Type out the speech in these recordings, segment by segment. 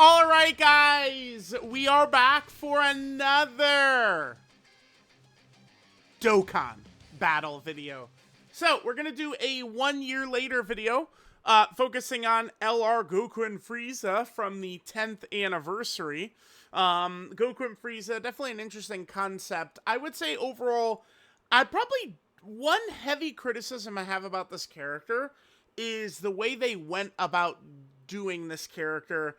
All right, guys, we are back for another Dokkan battle video. So we're gonna do a 1 year later video, focusing on LR Goku and Frieza from the 10th anniversary. Goku and Frieza, definitely an interesting concept. I would say overall, one heavy criticism I have about this character is the way they went about doing this character,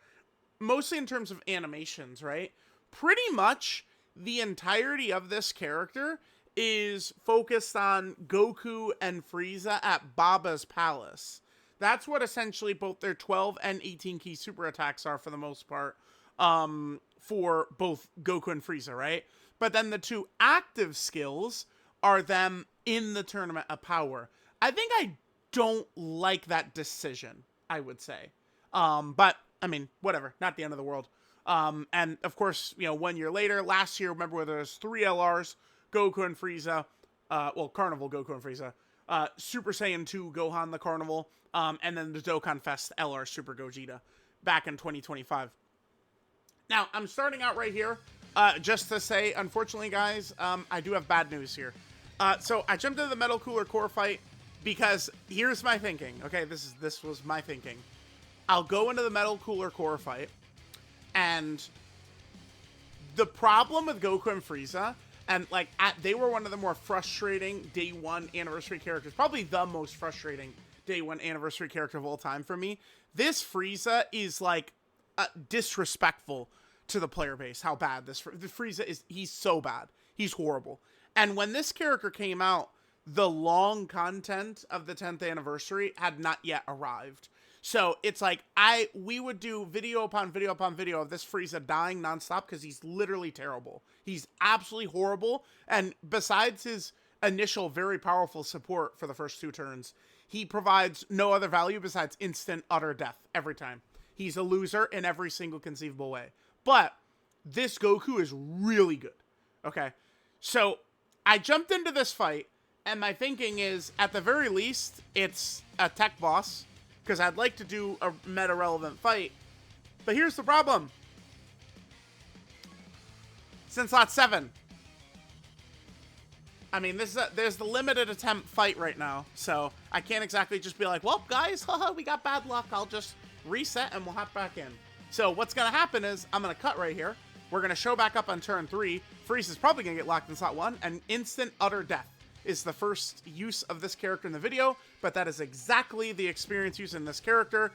mostly in terms of animations, right? Pretty much the entirety of this character is focused on Goku and Frieza at Baba's palace. That's what essentially both their 12 and 18 key super attacks are for the most part, for both Goku and Frieza, right? But then the two active skills are them in the Tournament of Power. I think I don't like that decision, I would say. But I mean, whatever, not the end of the world. And of course, 1 year later, last year, remember where there's 3 LRs, Goku and Frieza, Carnival Goku and Frieza, Super Saiyan 2 Gohan the Carnival, and then the Dokkan Fest LR Super Gogeta back in 2025. Now, I'm starting out right here, just to say, unfortunately, guys, I do have bad news here. So I jumped into the Metal Cooler Core fight because here's my thinking. Okay, this was my thinking. I'll go into the Metal Cooler Core fight, and the problem with Goku and Frieza, and they were one of the more frustrating day 1 anniversary characters, probably the most frustrating day 1 anniversary character of all time for me. This Frieza is disrespectful to the player base. How bad the Frieza is. He's so bad. He's horrible. And when this character came out, the long content of the 10th anniversary had not yet arrived. So it's we would do video upon video upon video of this Frieza dying nonstop because he's literally terrible. He's absolutely horrible. And besides his initial very powerful support for the first 2 turns, he provides no other value besides instant utter death every time. He's a loser in every single conceivable way. But this Goku is really good. Okay. So I jumped into this fight, and my thinking is, at the very least, it's a tech boss, because I'd like to do a meta-relevant fight. But here's the problem. Since lot 7. I mean, there's the limited attempt fight right now, so I can't exactly just be like, well, guys, haha, we got bad luck. I'll just reset and we'll hop back in. So what's going to happen is I'm going to cut right here. We're going to show back up on turn 3. Frieza's probably going to get locked in slot 1, and instant utter death is the first use of this character in the video, but that is exactly the experience used in this character.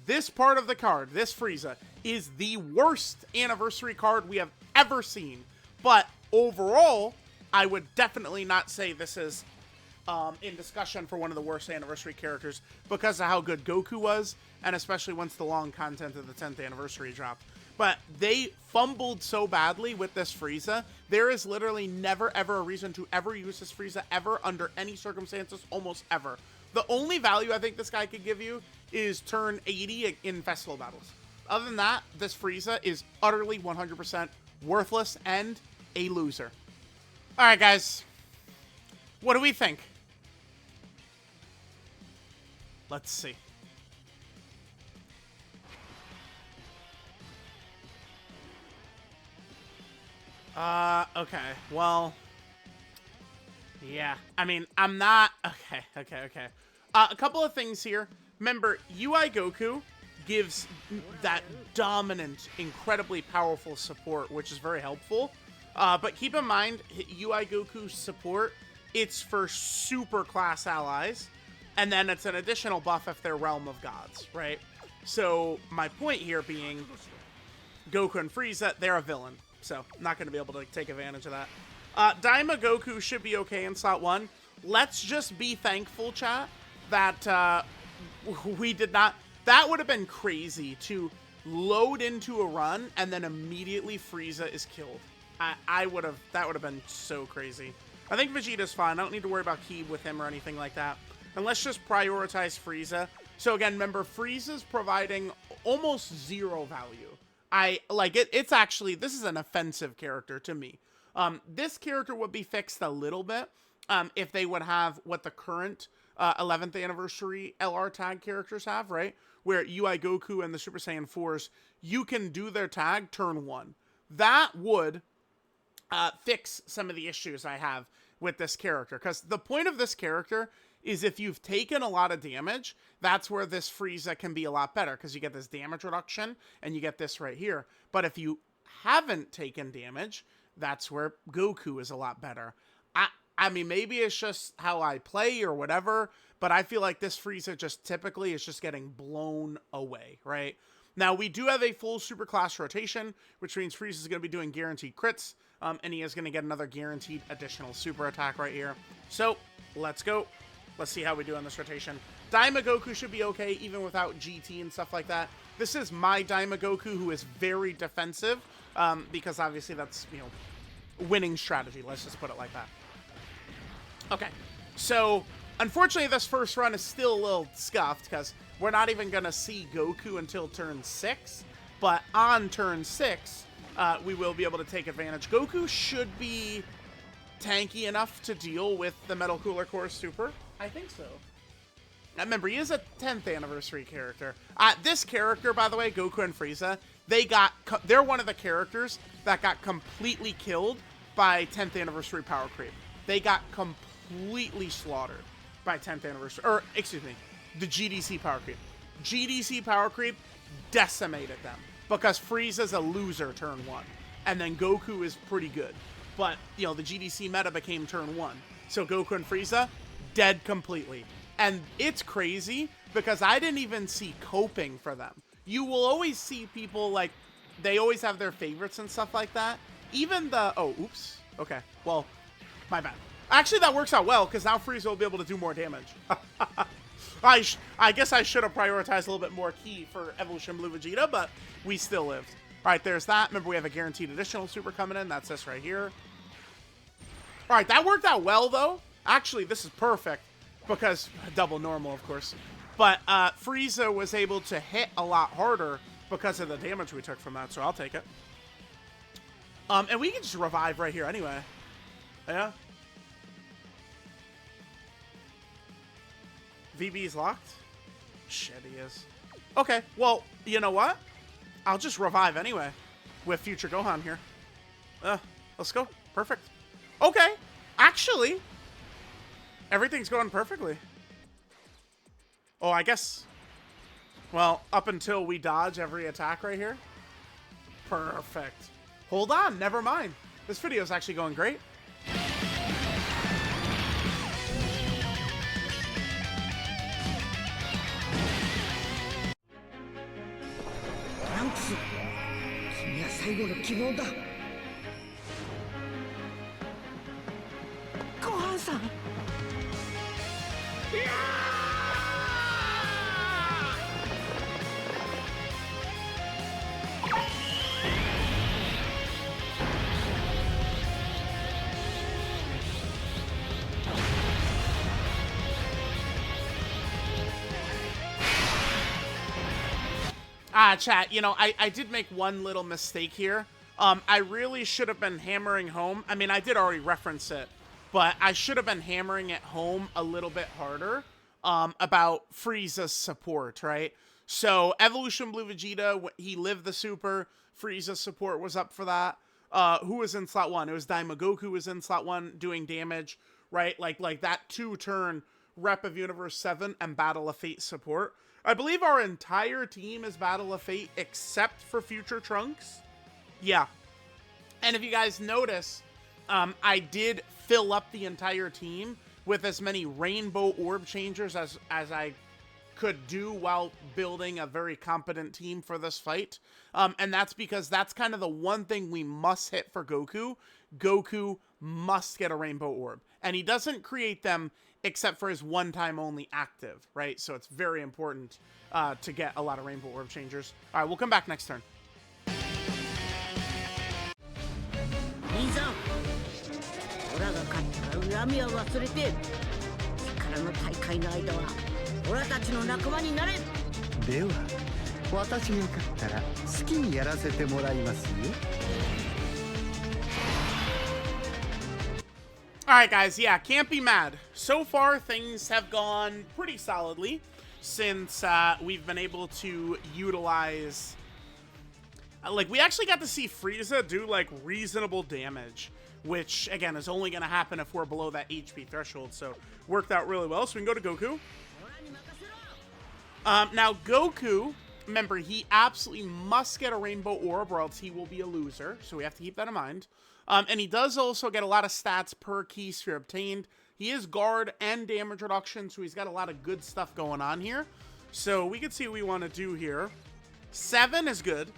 This part of the card, this Frieza, is the worst anniversary card we have ever seen. But overall, I would definitely not say this is in discussion for one of the worst anniversary characters because of how good Goku was, and especially once the long content of the 10th anniversary dropped. But they fumbled so badly with this Frieza. There is literally never, ever a reason to ever use this Frieza ever under any circumstances, almost ever. The only value I think this guy could give you is turn 80 in festival battles. Other than that, this Frieza is utterly 100% worthless and a loser. All right, guys. What do we think? Let's see. Okay, well, yeah, I mean, I'm not, okay. A couple of things here. Remember, UI Goku gives that dominant, incredibly powerful support, which is very helpful. But keep in mind, UI Goku's support, it's for super class allies, and then it's an additional buff if they're Realm of Gods, right? So, my point here being, Goku and Frieza, they're a villain. So, not going to be able to take advantage of that. Daima Goku should be okay in slot 1. Let's just be thankful, chat, that we did not... That would have been crazy to load into a run and then immediately Frieza is killed. That would have been so crazy. I think Vegeta's fine. I don't need to worry about Ki with him or anything like that. And let's just prioritize Frieza. So again, remember, Frieza's providing almost 0 value. It's actually, this is an offensive character to me. This character would be fixed a little bit if they would have what the current 11th anniversary LR tag characters have, right? where UI Goku and the Super Saiyan 4s, you can do their tag turn 1. That would fix some of the issues I have with this character. Because the point of this character is if you've taken a lot of damage, that's where this Frieza can be a lot better. Because you get this damage reduction, and you get this right here. But if you haven't taken damage, that's where Goku is a lot better. I mean, maybe it's just how I play or whatever, but I feel like this Frieza just typically is just getting blown away, right? Now, we do have a full super class rotation, which means Frieza is going to be doing guaranteed crits, and he is going to get another guaranteed additional super attack right here. So, let's go. Let's see how we do on this rotation. Daima Goku should be okay, even without GT and stuff like that. This is my Daima Goku, who is very defensive, because obviously that's, you know, winning strategy. Let's just put it like that. Okay, so unfortunately this first run is still a little scuffed because we're not even going to see Goku until turn 6, but on turn 6, we will be able to take advantage. Goku should be tanky enough to deal with the Metal Cooler Core Super. I think so. Remember, he is a 10th anniversary character. This character, by the way, Goku and Frieza, they're one of the characters that got completely killed by 10th anniversary power creep. They got completely slaughtered by 10th anniversary, or excuse me, the GDC power creep. GDC power creep decimated them because Frieza's a loser turn 1, and then Goku is pretty good. But, you know, the GDC meta became turn 1. So Goku and Frieza, dead completely. And it's crazy because I didn't even see coping for them. You will always see people, like, they always have their favorites and stuff like that. Even the, oh, oops. Okay, well, my bad. Actually, that works out well, because now Frieza will be able to do more damage. I guess I should have prioritized a little bit more key for Evolution Blue Vegeta, but we still lived. All right, there's that. Remember, we have a guaranteed additional super coming in. That's this right here. All right, that worked out well, though. Actually, this is perfect, because double normal, of course. But Frieza was able to hit a lot harder because of the damage we took from that, so I'll take it. And we can just revive right here anyway. Yeah. VB is locked? Shit, he is. Okay, well, you know what? I'll just revive anyway with Future Gohan here. Let's go. Perfect. Okay, actually, everything's going perfectly. Oh, I guess, well, up until we dodge every attack right here. Perfect. Hold on, never mind. This video is actually going great. Chat, you know, I did make one little mistake here. I really should have been hammering home. I mean, I did already reference it, but I should have been hammering it home a little bit harder about Frieza's support, right? So, Evolution Blue Vegeta, he lived the super. Frieza's support was up for that. Who was in slot 1? It was Daima Goku was in slot 1 doing damage, right? Like that 2-turn Rep of Universe 7 and Battle of Fate support. I believe our entire team is Battle of Fate except for Future Trunks. Yeah. And if you guys notice, I did fill up the entire team with as many Rainbow Orb Changers as I could do while building a very competent team for this fight. And that's because that's kind of the one thing we must hit for Goku. Goku must get a Rainbow Orb. And he doesn't create them except for his one-time only active, right? So it's very important to get a lot of Rainbow Orb Changers. All right, we'll come back next turn. Alright guys, yeah, can't be mad. So far, things have gone pretty solidly. since we've been able to utilize... like, we actually got to see Frieza do, like, reasonable damage, which, again, is only going to happen if we're below that HP threshold, so worked out really well. So we can go to Goku. Now, Goku, remember, he absolutely must get a Rainbow Orb or else he will be a loser, so we have to keep that in mind. And he does also get a lot of stats per key sphere obtained. He is guard and damage reduction, so he's got a lot of good stuff going on here. So we can see what we want to do here. 7 is good.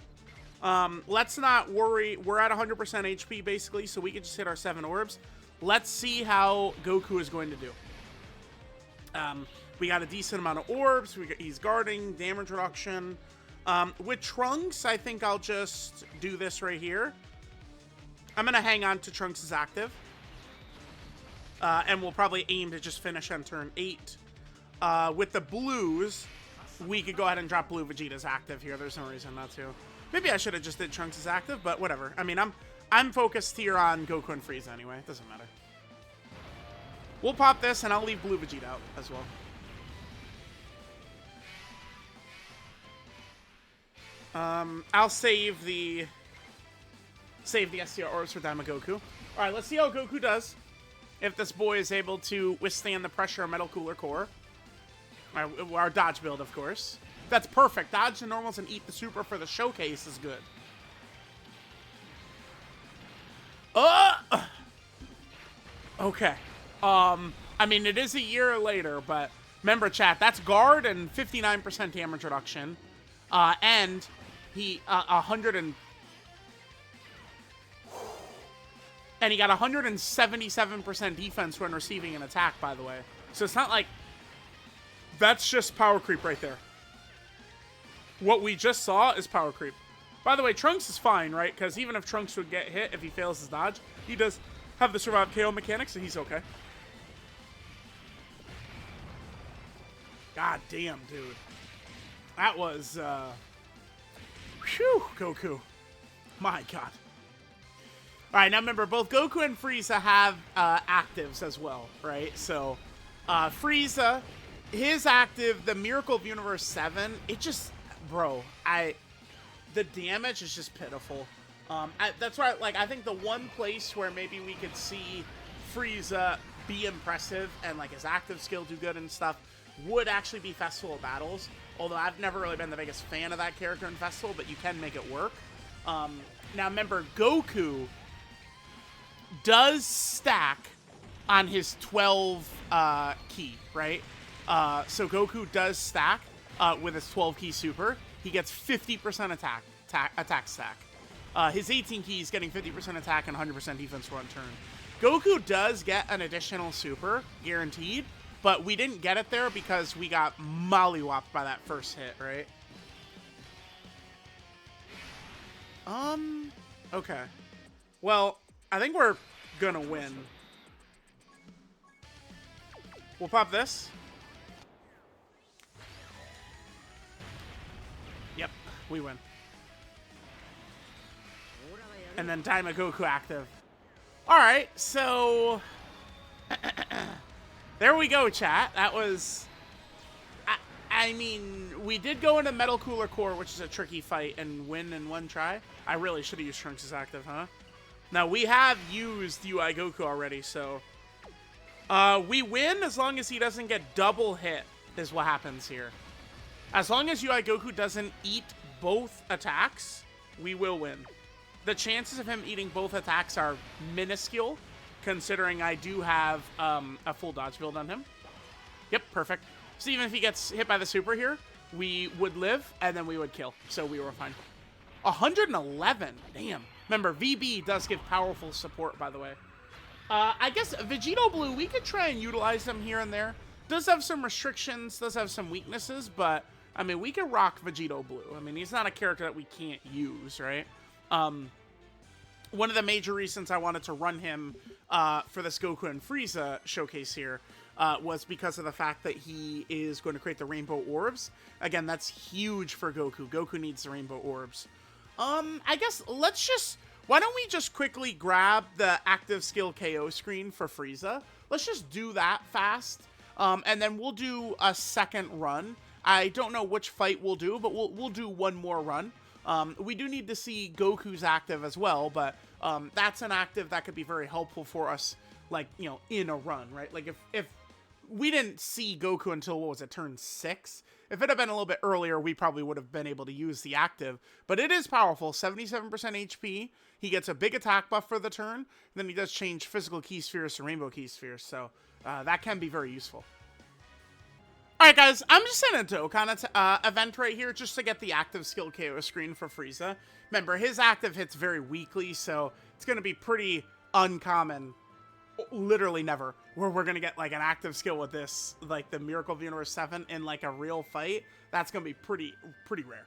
Let's not worry. We're at 100% HP, basically, so we can just hit our 7 orbs. Let's see how Goku is going to do. We got a decent amount of orbs. He's guarding, damage reduction. With Trunks, I think I'll just do this right here. I'm going to hang on to Trunks' active. And we'll probably aim to just finish on turn 8. With the blues, we could go ahead and drop Blue Vegeta's active here. There's no reason not to. Maybe I should have just did Trunks' active, but whatever. I mean, I'm focused here on Goku and Frieza anyway. It doesn't matter. We'll pop this, and I'll leave Blue Vegeta out as well. I'll save the STR orbs for Goku. All right, let's see how Goku does. If this boy is able to withstand the pressure of Metal Cooler Core. Our dodge build, of course. That's perfect. Dodge the normals and eat the super for the showcase is good. Okay. I mean, it is a year later, but remember, chat, that's guard and 59% damage reduction. And he, 100 and... And he got 177% defense when receiving an attack, by the way. So it's not like... That's just power creep right there. What we just saw is power creep. By the way, Trunks is fine, right? Because even if Trunks would get hit if he fails his dodge, he does have the survive KO mechanic, so he's okay. God damn, dude. That was, Whew, Goku. My God. Alright, now remember, both Goku and Frieza have actives as well, right? So, Frieza, his active, the Miracle of Universe 7, it just, bro, the damage is just pitiful. That's why, like, I think the one place where maybe we could see Frieza be impressive and, like, his active skill do good and stuff would actually be Festival of Battles. Although I've never really been the biggest fan of that character in Festival, but you can make it work. Now, remember, Goku does stack on his 12 key, right? So Goku does stack with his 12 key super. He gets 50% attack stack. His 18 key is getting 50% attack and 100% defense for one turn. Goku does get an additional super, guaranteed, but we didn't get it there because we got mollywopped by that first hit, right? Okay. Well, I think we're gonna win. We'll pop this. Yep, we win. And then Goku active. Alright, so... there we go, chat. That was... I mean, we did go into Metal Cooler Core, which is a tricky fight, and win in one try. I really should have used Trunks' active, huh? Now, we have used UI Goku already, so... we win as long as he doesn't get double hit, is what happens here. As long as UI Goku doesn't eat both attacks, we will win. The chances of him eating both attacks are minuscule, considering I do have a full dodge build on him. Yep, perfect. So even if he gets hit by the super here, we would live, and then we would kill. So we were fine. 111. Damn. Remember, VB does give powerful support, by the way. I guess Vegito Blue, we could try and utilize them here and there. Does have some restrictions, does have some weaknesses, but, I mean, we can rock Vegito Blue. I mean, he's not a character that we can't use, right? One of the major reasons I wanted to run him for this Goku and Frieza showcase here was because of the fact that he is going to create the Rainbow Orbs. Again, that's huge for Goku. Goku needs the Rainbow Orbs. I guess let's just... Why don't we just quickly grab the active skill KO screen for Frieza? Let's just do that fast. And then we'll do a second run. I don't know which fight we'll do, but we'll do one more run. We do need to see Goku's active as well, but that's an active that could be very helpful for us, like, you know, in a run, right? Like, if we didn't see Goku until, what was it, turn 6? If it had been a little bit earlier, we probably would have been able to use the active. But it is powerful, 77% HP. He gets a big attack buff for the turn. And then he does change physical key spheres to rainbow key spheres. So that can be very useful. Alright guys, I'm just in a Dokkan event right here just to get the active skill KO screen for Frieza. Remember, his active hits very weakly, so it's going to be pretty uncommon, literally never, where we're going to get like an active skill with this, like the Miracle of the Universe 7 in like a real fight. That's going to be pretty rare.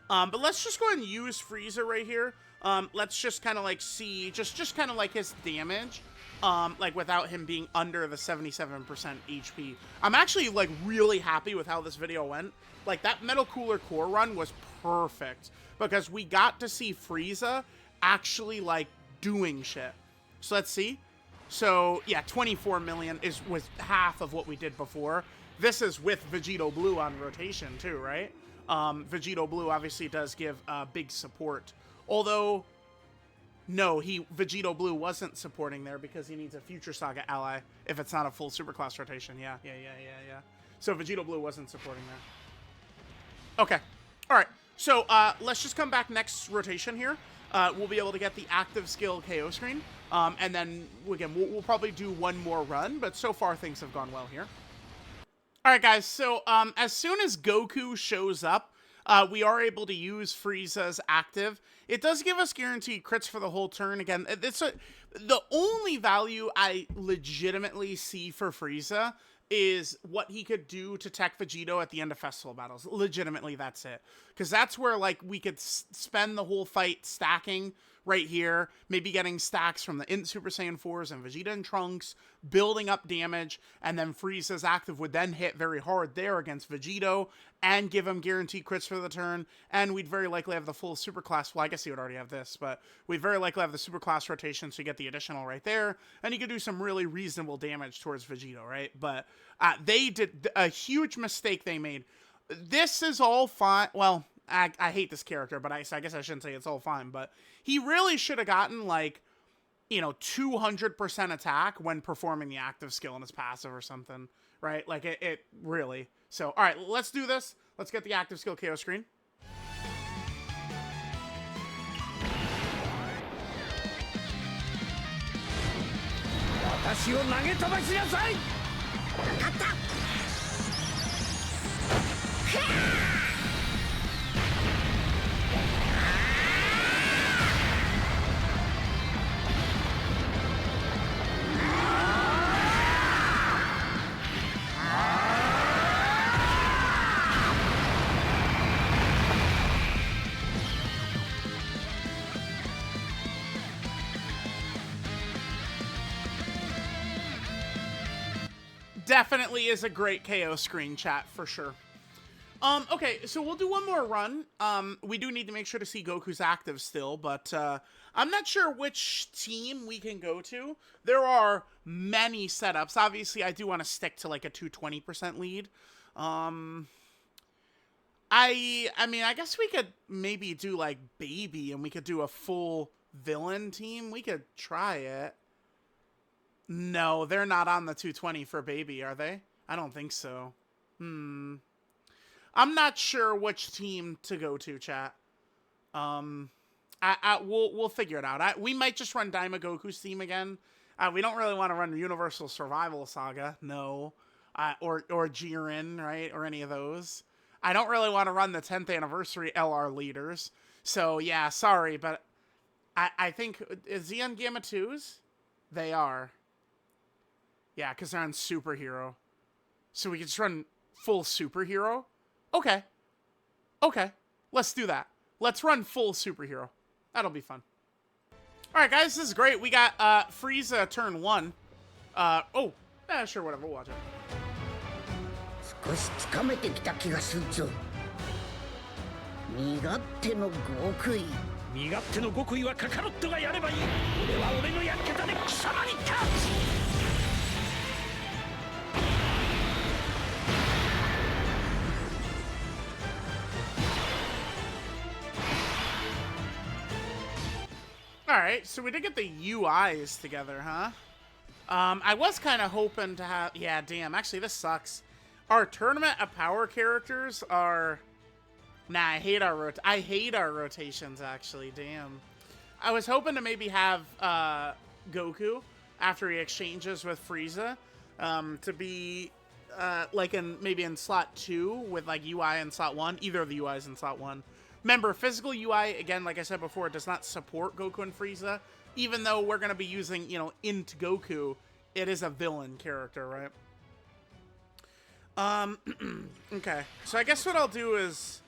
But let's just go ahead and use Frieza right here. Let's just kind of like see, just kind of like his damage. Like without him being under the 77% HP. I'm actually like really happy with how this video went. Like that Metal Cooler Core run was perfect because we got to see Frieza actually like doing shit. So let's see. So yeah, 24 million was half of what we did before. This is with Vegito Blue on rotation too, right? Vegito Blue obviously does give big support. Although, no, Vegito Blue wasn't supporting there because he needs a Future Saga ally if it's not a full Superclass rotation. Yeah. So Vegito Blue wasn't supporting there. Okay. All right. So let's just come back next rotation here. We'll be able to get the active skill KO screen. And then, again, we'll probably do one more run. But so far, things have gone well here. All right, guys. So as soon as Goku shows up, we are able to use Frieza's active. It does give us guaranteed crits for the whole turn. Again, the only value I legitimately see for Frieza is what he could do to Tech Vegito at the end of festival battles. Legitimately, that's it. Because that's where, like, we could spend the whole fight stacking right here, maybe getting stacks from the INT Super Saiyan 4s and Vegeta and Trunks, building up damage, and then Frieza's active would then hit very hard there against Vegito and give him guaranteed crits for the turn, and we'd very likely have the full Superclass, well, I guess he would already have this, but we'd very likely have the Superclass rotation, so you get the additional right there, and you could do some really reasonable damage towards Vegito, right? But they did a huge mistake they made. This is all fine, well, I hate this character, but I guess I shouldn't say it's all fine, but he really should have gotten, like, you know, 200% attack when performing the active skill in his passive or something, right? Like, it really. So, all right, let's do this. Let's get the active skill KO screen. Definitely is a great KO screen, chat, for sure. Okay, so we'll do one more run. We do need to make sure to see Goku's active still, but I'm not sure which team we can go to. There are many setups. Obviously, I do want to stick to like a 220% lead. I mean, I guess we could maybe do like Baby, and we could do a full villain team. We could try it. No, they're not on the 220 for Baby, are they? I don't think so. I'm not sure which team to go to, chat. We'll figure it out. We might just run Daima Goku's team again. We don't really want to run Universal Survival Saga, no. Or Jiren, right? Or any of those. I don't really want to run the 10th anniversary LR leaders. So, yeah, sorry, but I think, is he on Gamma 2s? They are. Yeah, because they're on Superhero. So we can just run full Superhero? Okay. Okay. Let's do that. Let's run full Superhero. That'll be fun. Alright, guys. This is great. We got Frieza turn 1. Sure, whatever. We'll watch it. 少しつかめてきた気がするぞ。身勝手の極意。身勝手の極意はカカロットがやればいい。俺は俺のやり方で貴様に勝つ。 All Alright, so we did get the UIs together, huh? I was kind of hoping to have... Yeah, damn. Actually, this sucks. Our Tournament of Power characters are... Nah, I hate our rotations, actually. Damn. I was hoping to maybe have Goku, after he exchanges with Frieza, to be like maybe in slot 2 with like UI in slot 1. Either of the UIs in slot 1. Remember, physical UI, again, like I said before, does not support Goku and Frieza. Even though we're going to be using, you know, INT Goku, it is a villain character, right? Okay. So I guess what I'll do is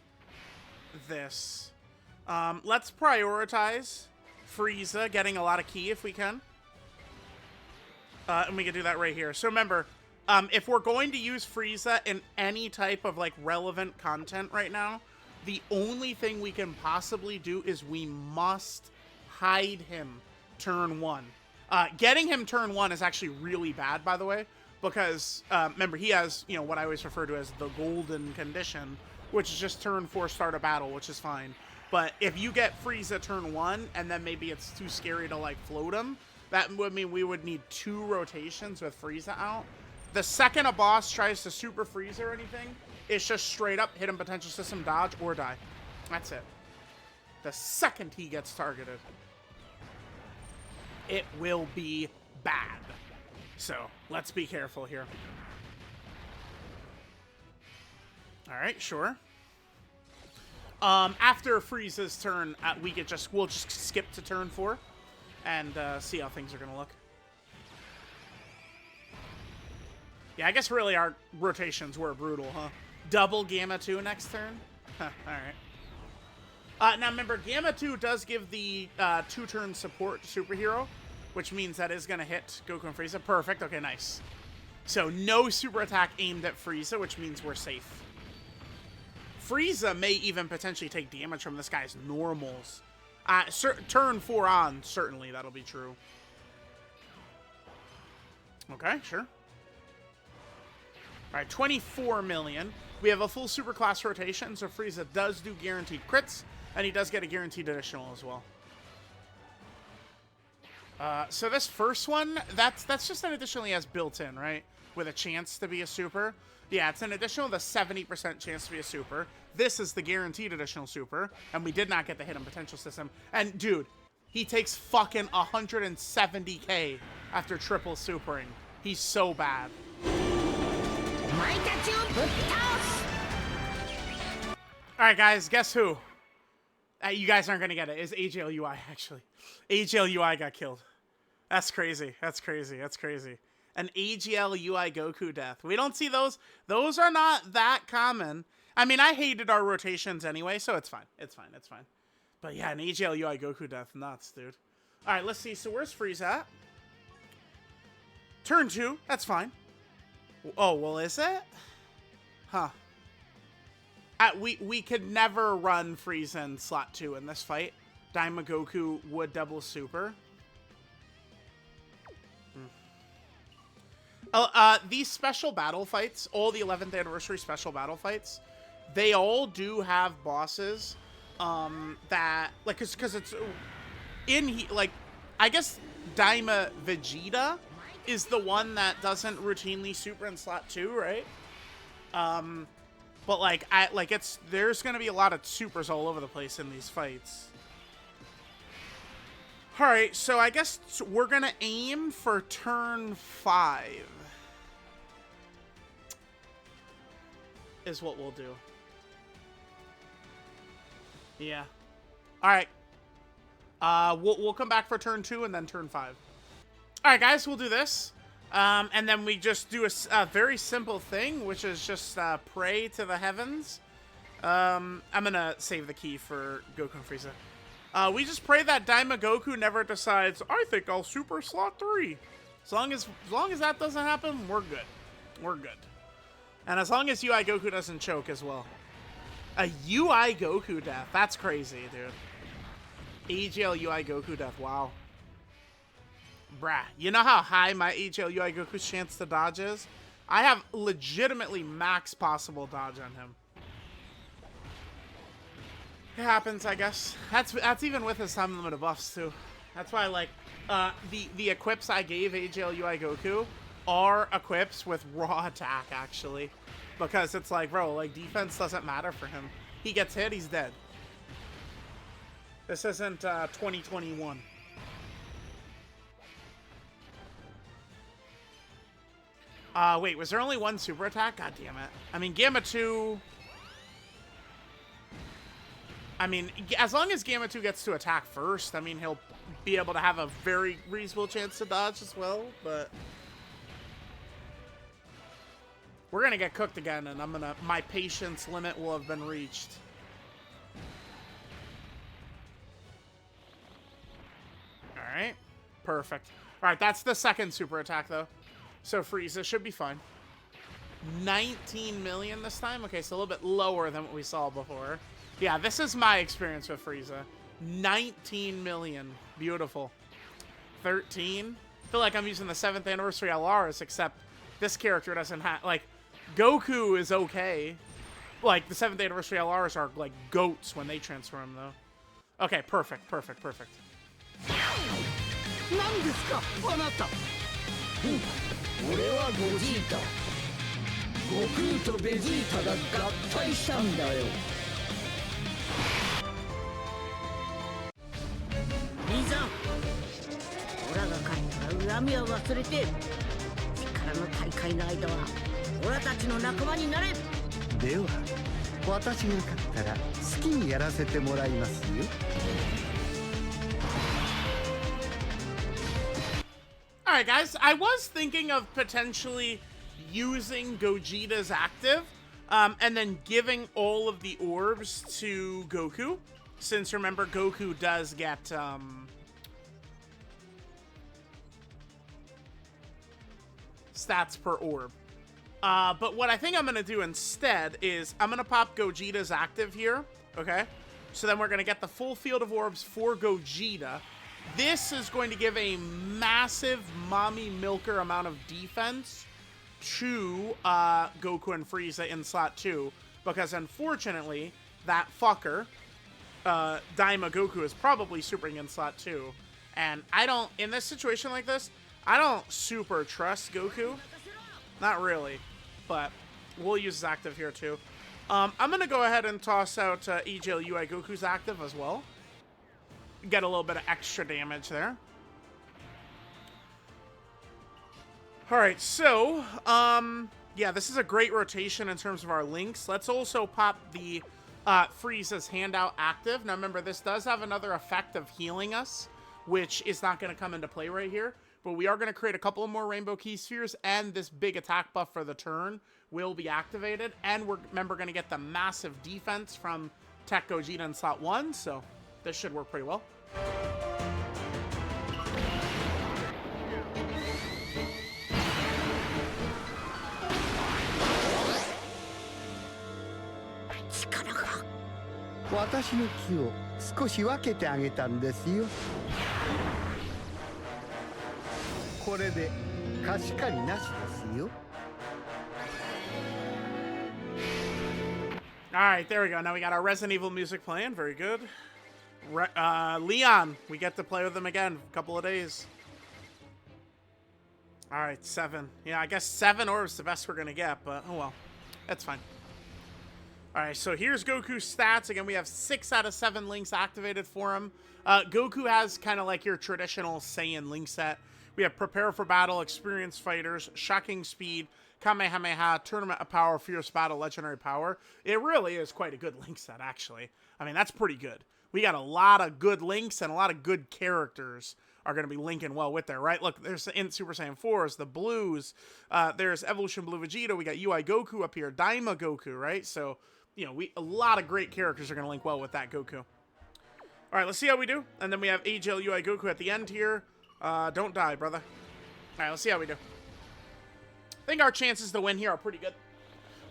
this. Let's prioritize Frieza getting a lot of ki if we can. And we can do that right here. So remember, if we're going to use Frieza in any type of, like, relevant content right now, the only thing we can possibly do is we must hide him turn 1. Getting him turn 1 is actually really bad, by the way, because, remember, he has, you know, what I always refer to as the golden condition, which is just turn 4 start a battle, which is fine. But if you get Frieza turn 1, and then maybe it's too scary to, like, float him, that would mean we would need 2 rotations with Frieza out. The second a boss tries to Super Frieza or anything, it's just straight up hit him potential system, dodge, or die. That's it. The second he gets targeted, it will be bad. So, let's be careful here. Alright, sure. After Frieza's turn, we'll just skip to turn 4 and see how things are gonna look. Yeah, I guess really our rotations were brutal, huh? Double Gamma 2 next turn? Huh, alright. Now remember, Gamma 2 does give the 2-turn support superhero, which means that is gonna hit Goku and Frieza. Perfect, okay, nice. So no super attack aimed at Frieza, which means we're safe. Frieza may even potentially take damage from this guy's normals. Turn 4 on, certainly that'll be true. Okay, sure. Alright, 24 million. We have a full superclass rotation, so Frieza does do guaranteed crits, and he does get a guaranteed additional as well. So this first one, that's just an additional he has built in, right? With a chance to be a super. Yeah, it's an additional with a 70% chance to be a super. This is the guaranteed additional super, and we did not get the hidden potential system. And dude, he takes fucking 170k after triple supering. He's so bad. Alright guys, guess who? You guys aren't gonna get it. It's AGLUI, actually. AGLUI got killed. That's crazy. That's crazy. That's crazy. An AGLUI Goku death. We don't see those. Those are not that common. I mean, I hated our rotations anyway, so it's fine. It's fine. It's fine. But yeah, an AGLUI Goku death. Nuts, dude. Alright, let's see. So where's Frieza at? Turn 2. That's fine. Oh, well, is it? Huh. We could never run Frieza in slot 2 in this fight. Daima Goku would double super. These special battle fights, all the 11th anniversary special battle fights, they all do have bosses that, like, because it's like, I guess Daima Vegeta is the one that doesn't routinely super in slot 2, right? But like, there's gonna be a lot of supers all over the place in these fights. All right, so I guess we're gonna aim for turn 5. Is what we'll do. Yeah. All right. We'll come back for turn 2 and then turn 5. All right, guys, we'll do this. And then we just do a very simple thing, which is just pray to the heavens. I'm going to save the key for Goku and Frieza. We just pray that Daima Goku never decides, I think I'll super slot 3. As long as that doesn't happen, we're good. We're good. And as long as UI Goku doesn't choke as well. A UI Goku death. That's crazy, dude. AGL UI Goku death. Wow. Bruh, you know how high my AGL UI Goku's chance to dodge is? I have legitimately max possible dodge on him. It happens, I guess. That's even with his time limit of buffs, too. That's why, like, the equips I gave AJLUI Goku are equips with raw attack, actually. Because it's like, bro, like, defense doesn't matter for him. He gets hit, he's dead. This isn't 2021. Wait, was there only one super attack? God damn it. I mean, Gamma 2... I mean, as long as Gamma 2 gets to attack first, I mean, he'll be able to have a very reasonable chance to dodge as well, but... We're gonna get cooked again, and my patience limit will have been reached. Alright. Perfect. Alright, that's the second super attack, though. So Frieza should be fine. 19 million this time? Okay, so a little bit lower than what we saw before. Yeah, this is my experience with Frieza. 19 million. Beautiful. 13. I feel like I'm using the 7th anniversary LRs, except this character doesn't have... Like, Goku is okay. Like, the 7th anniversary LRs are, like, goats when they transform, though. Okay, perfect, perfect, perfect. 何ですかあなた俺はゴジータ悟空とベジータが合体したんだよ兄さんオラが勝ったら恨みは忘れて力の大会の間はオラたちの仲間になれでは私が勝ったら好きにやらせてもらいますよ Alright guys, I was thinking of potentially using Gogeta's active, and then giving all of the orbs to Goku. Since remember, Goku does get, stats per orb. But what I think I'm going to do instead is I'm going to pop Gogeta's active here, okay? So then we're going to get the full field of orbs for Gogeta. This is going to give a massive mommy milker amount of defense to Goku and Frieza in slot 2. Because unfortunately, that fucker, Daima Goku, is probably supering in slot 2. And I don't, in this situation like this, I don't super trust Goku. Not really. But we'll use his active here too. I'm going to go ahead and toss out EJLUI Goku's active as well. Get a little bit of extra damage there. Alright, so, yeah, this is a great rotation in terms of our links. Let's also pop the Frieza's handout active. Now remember, this does have another effect of healing us, which is not going to come into play right here. But we are going to create a couple of more Rainbow Key Spheres, and this big attack buff for the turn will be activated. And we're, remember, going to get the massive defense from Tech Gogeta in slot 1, so this should work pretty well.私の気を少し分けてあげたんですよ。これで貸し借りなしですよ。Alright, there we go. Now we got our Resident Evil music playing. Very good. Leon, we get to play with him again. A couple of days. Alright, 7. Yeah, I guess 7 orbs is the best we're going to get, but oh well. That's fine. Alright, so here's Goku's stats. Again, we have 6 out of 7 links activated for him. Goku has kind of like your traditional Saiyan link set. We have Prepare for Battle, Experienced Fighters, Shocking Speed, Kamehameha, Tournament of Power, Fierce Battle, Legendary Power. It really is quite a good link set, actually. I mean, that's pretty good. We got a lot of good links and a lot of good characters are going to be linking well with there, right? Look, there's in Super Saiyan 4s, the Blues, there's Evolution Blue Vegeta, we got UI Goku up here, Daima Goku, right? So, you know, a lot of great characters are going to link well with that Goku. All right, let's see how we do. And then we have AJLUI Goku at the end here. Don't die, brother. All right, let's see how we do. I think our chances to win here are pretty good.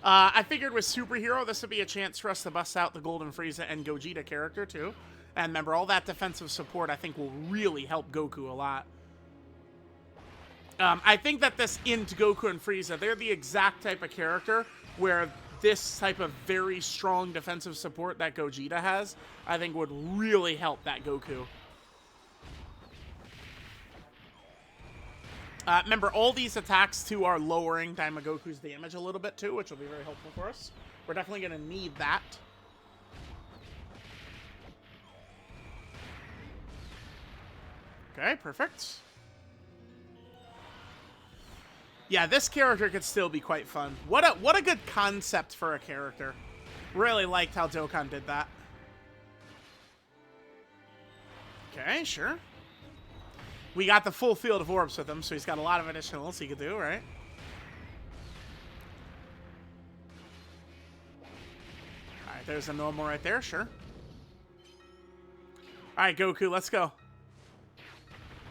I figured with Superhero, this would be a chance for us to bust out the Golden Frieza and Gogeta character, too. And remember, all that defensive support, I think, will really help Goku a lot. I think that this INT Goku and Frieza, they're the exact type of character where this type of very strong defensive support that Gogeta has, I think would really help that Goku. Remember, all these attacks, too, are lowering Daimagoku's damage a little bit, too, which will be very helpful for us. We're definitely going to need that. Okay, perfect. Yeah, this character could still be quite fun. What a good concept for a character. Really liked how Dokkan did that. Okay, sure. We got the full field of orbs with him, so he's got a lot of additionals he could do, right? Alright, there's a normal right there, sure. Alright, Goku, let's go.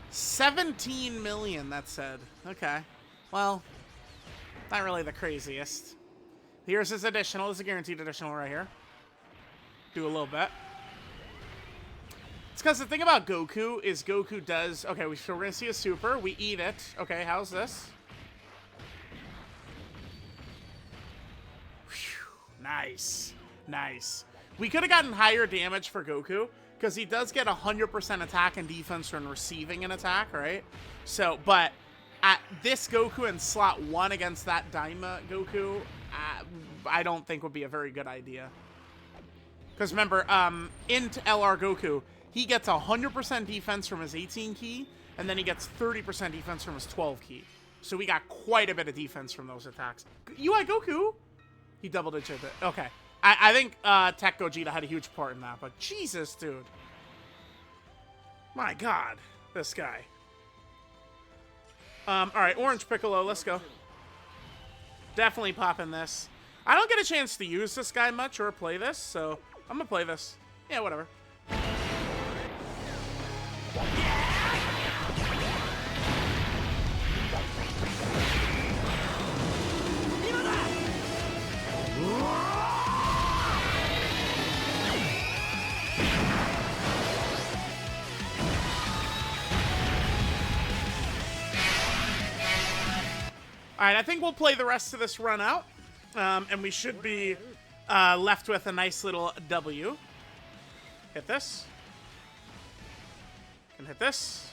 17 million, that said. Okay. Well, not really the craziest. Here's his additional. This is a guaranteed additional right here. Do a little bit. It's because the thing about Goku is Goku does... Okay, we're going to see a super. We eat it. Okay, how's this? Whew, nice. Nice. We could have gotten higher damage for Goku, because he does get 100% attack and defense when receiving an attack, right? So, but at this Goku in slot 1 against that Daima Goku, I don't think would be a very good idea. Because remember, INT LR Goku, he gets 100% defense from his 18 key, and then he gets 30% defense from his 12 key. So we got quite a bit of defense from those attacks. UI Goku? He doubled it. Okay. I think Tech Gogeta had a huge part in that, but Jesus, dude. My God, this guy. Alright, Orange Piccolo, let's go. Definitely popping this. I don't get a chance to use this guy much or play this, so I'm gonna play this. Yeah, whatever. Alright, I think we'll play the rest of this run out. And we should be left with a nice little W. Hit this. Can hit this.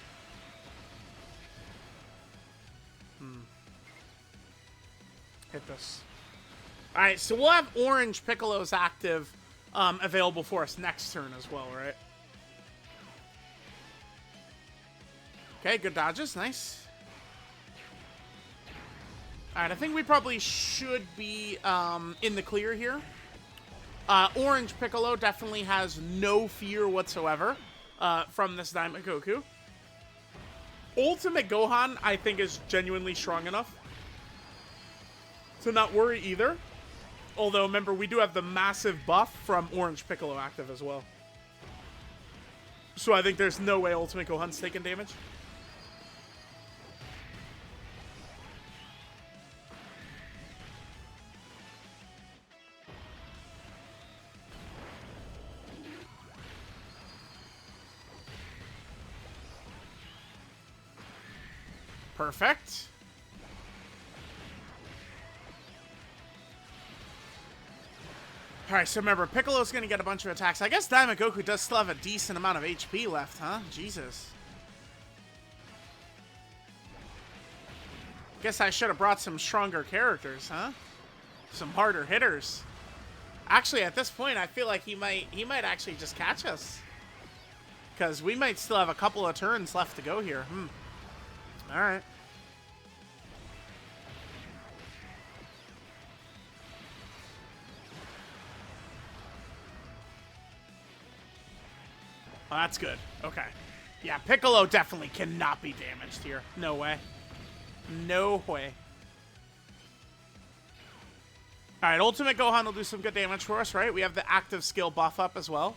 Hit this. Alright, so we'll have Orange Piccolo's active available for us next turn as well, right? Okay, good dodges. Nice. Alright, I think we probably should be in the clear here. Orange Piccolo definitely has no fear whatsoever from this Daima Goku. Ultimate Gohan, I think, is genuinely strong enough to not worry either. Although, remember, we do have the massive buff from Orange Piccolo active as well. So I think there's no way Ultimate Gohan's taking damage. Perfect. Alright, so remember, Piccolo's gonna get a bunch of attacks. I guess Daima Goku does still have a decent amount of HP left, huh? Jesus. Guess I should have brought some stronger characters, huh? Some harder hitters. Actually, at this point, I feel like he might actually just catch us. Because we might still have a couple of turns left to go here. Alright. Oh, that's good. Okay. Yeah, Piccolo definitely cannot be damaged here. No way. No way. Alright, Ultimate Gohan will do some good damage for us, right? We have the active skill buff up as well.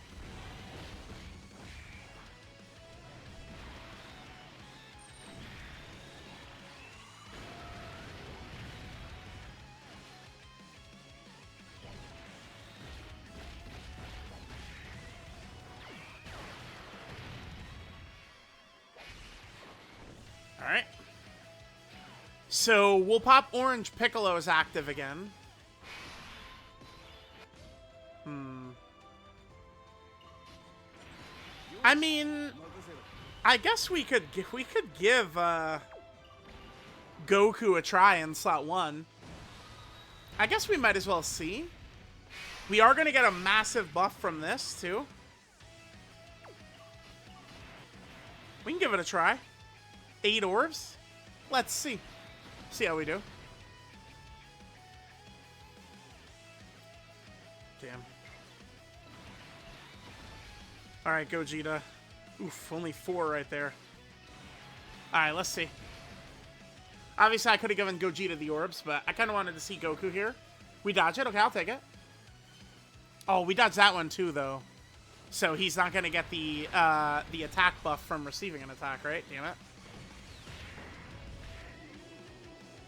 Alright. So, we'll pop Orange Piccolo's active again. I mean, I guess we could give Goku a try in slot 1. I guess we might as well see. We are going to get a massive buff from this, too. We can give it a try. 8 orbs. Let's see. See how we do. Damn. Alright, Gogeta. Oof, only 4 right there. Alright, let's see. Obviously, I could have given Gogeta the orbs, but I kind of wanted to see Goku here. We dodge it? Okay, I'll take it. Oh, we dodged that one too, though. So he's not going to get the attack buff from receiving an attack, right? Damn it.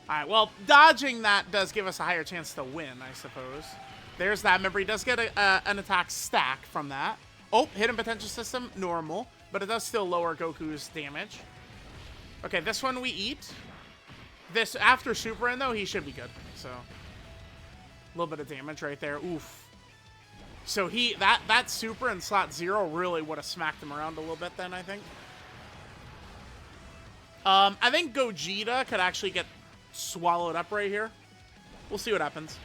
Alright, well, dodging that does give us a higher chance to win, I suppose. There's that. Remember, he does get an attack stack from that. Oh, hidden potential system, normal. But it does still lower Goku's damage. Okay, this one we eat. This, after Super In, though, he should be good. So, a little bit of damage right there. Oof. So that Super in slot 0 really would have smacked him around a little bit then, I think. I think Gogeta could actually get swallowed up right here. We'll see what happens.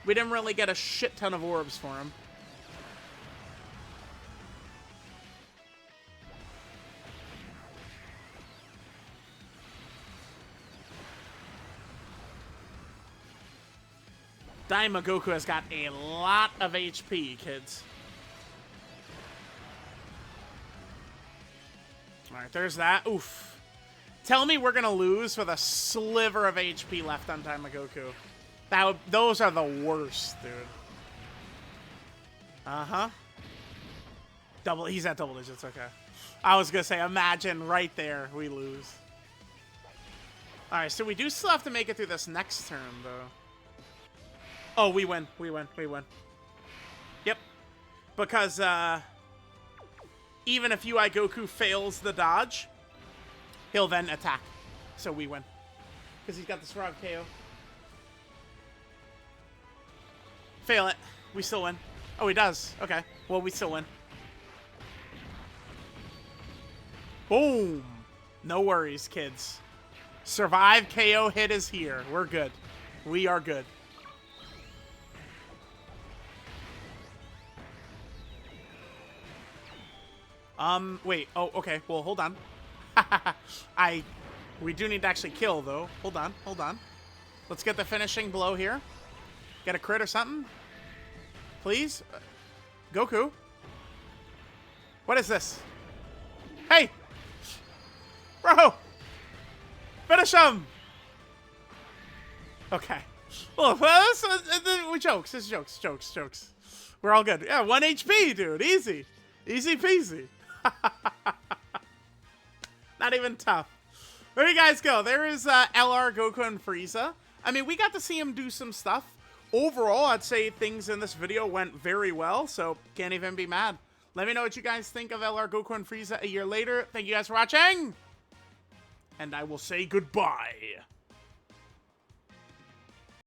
We didn't really get a shit ton of orbs for him. Daima Goku has got a lot of HP, kids. Alright, there's that. Oof. Tell me we're gonna lose with a sliver of HP left on Daima Goku. Those are the worst, dude. Uh-huh. He's at double digits, okay. I was gonna say, imagine right there we lose. Alright, so we do still have to make it through this next turn, though. Oh, we win. We win. We win. Yep. Because, even if UI Goku fails the dodge, he'll then attack. So we win. Because he's got the Frog KO. Fail it. We still win. Oh, he does. Okay. Well, we still win. Boom. No worries, kids. Survive KO hit is here. We're good. We are good. Wait. Oh, okay. Well, hold on. We do need to actually kill, though. Hold on. Hold on. Let's get the finishing blow here. Get a crit or something. Please? Goku? What is this? Hey! Bro! Finish him! Okay. Well, we jokes. It's jokes. We're all good. Yeah, 1 HP, dude. Easy. Easy peasy. Not even tough. There you guys go. There is LR, Goku, and Frieza. I mean, we got to see him do some stuff. Overall, I'd say things in this video went very well, so can't even be mad. Let me know what you guys think of LR, Goku, and Frieza a year later. Thank you guys for watching, and I will say goodbye.